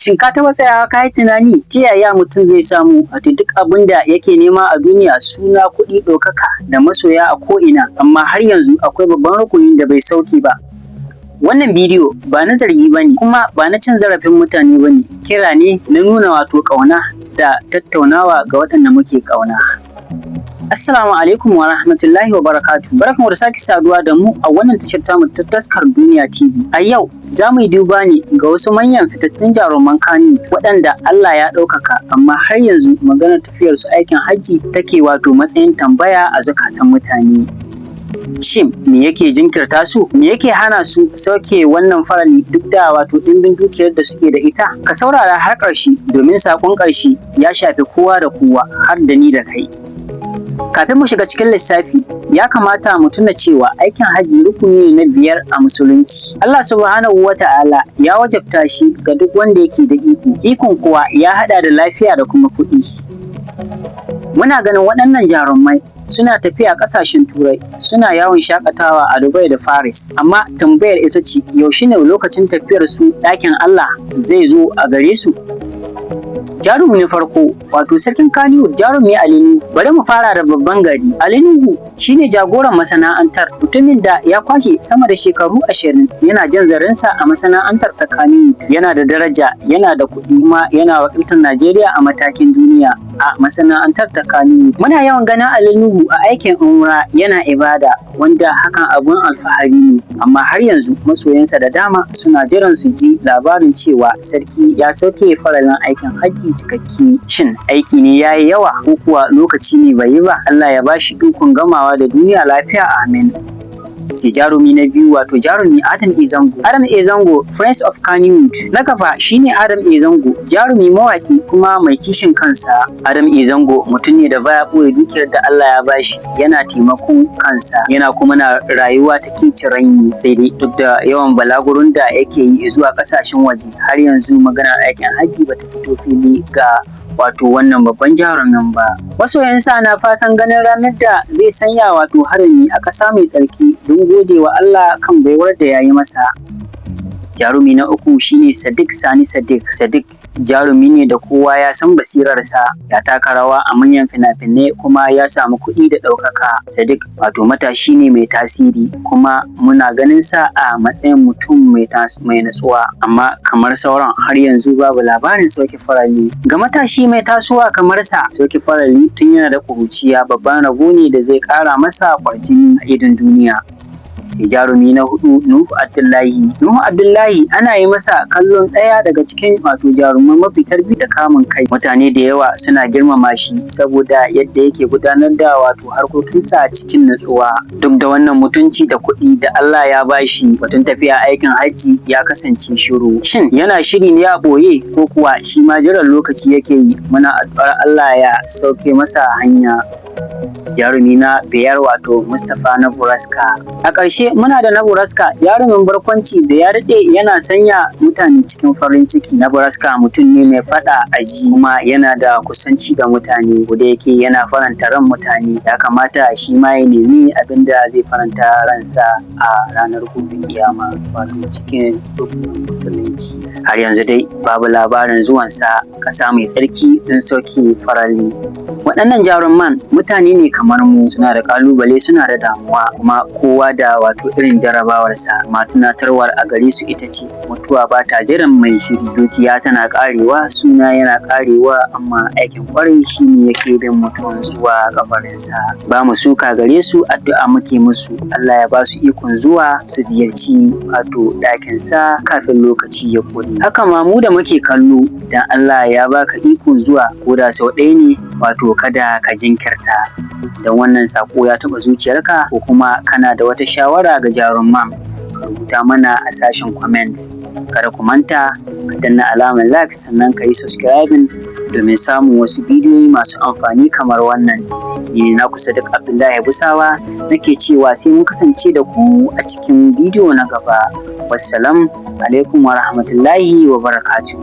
Shin ka taɓa tsayawa ka yi tunani ta yaya mutum zai samu wato duk abin da yake nema a duniya, suna, kuɗi, ɗaukaka da masoya a ko'ina, amma har yanzu akwai babban rukunin da bai sauke ba? Wannan bidiyo ba na zargi ba ne, kuma ba na cin zarafin mutane ba ne, kira ne na nuna wato ƙauna da tattaunawa ga waɗanda muke ƙauna. Assalamu alaikum wa rahmatullahi wa barakatuh. Barkanmu da sake saduwa da mu a wannan tashar tamu ta Taskar Duniya TV. A yau za mu yi duba ne ga wasu manyan fitattun jaruman Kannywood waɗanda Allah ya ɗaukaka, amma har yanzu maganar tafiyarsu aikin hajji take wato matsayin tambaya a zukatan mutane. Shin me yake jinkirta su? Me yake hana su sauke wannan farali duk da wato ɗimbin dukiyar da suke da ita? Ka saurara har ƙarshe domin saƙon ƙarshe ya shafi kowa da kowa har da ni da kai. Kafin mu shiga cikin lissafi, ya kamata mu tuna cewa aikin hajji rukuni ne na biyar a musulunci. Allah subhanahu wa ta'ala ya wajabta shi ga duk wanda yake da iko. Ikon kuwa ya haɗa da lafiya da kuma kuɗi. Muna ganin waɗannan jarumai suna tafiya ƙasashen Turai, suna yawon shakatawa a Dubai da Paris. Amma tambayar ita ce, yaushe ne lokacin tafiyar su ɗakin Allah zai zo a gare su? Jarumi na farko wato sarkin Kannywood, jarumi Ali Nuhu. Bari mu fara da babban gari. Ali Nuhu shine jagoran masana'antar, mutumin da ya kwashe sama da shekaru 20 yana jan zarinsa a masana'antar ta Kannywood. Yana da daraja, yana da kuɗi, kuma yana wakiltar Najeriya a matakin duniya a masana'antar ta Kannywood. Muna yawan ganin Ali Nuhu a aikin umra yana ibada, wanda hakan abun alfahari ne, amma har yanzu masoyansa da dama suna jiran su ji labarin cewa sarki ya sauke faralin aikin hajji cikakke. Shin aiki ne ya yi yawa ko kuwa lokaci ne bai yi ba? Allah ya bashi ikon gamawa da duniya lafiya, amin. Sai jarumi na biyu wato jarumi Adam A. Zango. Adam A. Zango, Prince of Kannywood. Na gaba shine Adam A. Zango, jarumi mawaƙi kuma mai kishin kansa. Adam A. Zango mutum ne da baya ɓoye dukiyar da Allah ya bashi, yana taimakon kansa, yana kuma na rayuwa ta kece raini. Sai dai duk da yawan balagurun da yake yi zuwa ƙasashen waje, har yanzu maganar aikin hajji bata fito fili ga wato wannan babban jarumin ba. Masoyansa na fatan ganin ranar da zai sanya wato harami a ƙasa mai tsarki don gode wa Allah kan baiwar da ya yi masa. Jarumi na uku shine Sadiq Sani Sadiq. Sadiq jarumi ne da kowa ya san basirarsa, ya taka rawa a manyan fina-finai kuma ya samu kuɗi da ɗaukaka. Sadiq wato matashi ne mai tasiri, kuma muna ganin sa a matsayin mutum mai natsuwa, amma kamar sauran har yanzu babu labarin sauke farali. Ga matashi mai tasowa kamar sa, sauke farali tun yana da ƙuruciya babban rabo ne da zai ƙara masa kwarjini a idon duniya. Sai jarumi na hudu Nuhu Abdullahi. Nuhu Abdullahi ana yi masa kallon ɗaya daga cikin wato jaruman mafi tarbiyya da kamun kai. Mutane da yawa suna girmama shi saboda yadda yake gudanar da wato harkokinsa cikin natsuwa. Duk da wannan mutunci da kuɗi da Allah ya bashi, batun tafiya aikin hajji ya kasance shiru. Shin yana shiri ne a ɓoye ko kuwa shi ma jiran lokaci yake yi? Muna addu'ar Allah ya sauke masa hanya. Jarumi na biyar wato Mustapha Nebraska. A ƙarshe muna da Nebraska, jarumin barkwanci da ya daɗe yana sanya mutane cikin farin ciki. Nebraska mutum ne mai faɗa a ji, kuma yana da kusanci da mutane, da yake yana faranta ran mutane. Ya kamata shi ma ya nemi abin da zai faranta ransa a ranar gobe kiyama, wato cikin rukunin musulunci. Har yanzu dai babu labarin zuwansa ƙasa mai tsarki don sauke farali. Waɗannan jaruman mutane ne kamar mu, suna da ƙalubale, suna da damuwa, kuma kowa da wato irin jarabawarsa. Ma tunatarwar a gare su ita ce, mutuwa ba ta jiran mai shiri. Dukiya tana ƙarewa, suna yana ƙarewa, amma aikin ƙwarai shine yake bin mutum zuwa kabarinsa. Ba mu suka gare su, addu'a muke musu. Allah ya ba su ikon zuwa su ziyarci wato ɗakinsa kafin lokaci ya ƙure. Haka ma mu da muke kallo, dan Allah ya baka ikon zuwa ko da sau ɗaya ne, wato kada ka jinkirta. Dan wannan sako ya taɓa zuciyarka, ko kuma kana da wata shawara ga jaruman, ka rubuta mana a sashen comment. Kada ku manta ka danna alamar like, sannan ka yi subscribing domin samun wasu bidiyoyi masu amfani kamar wannan. Ni ne naku Sadiq Abdullahi Busawa, nake cewa sai mun kasance da ku a cikin bidiyo na gaba. Wassalamu alaikum wa rahmatullahi wa barakatuh.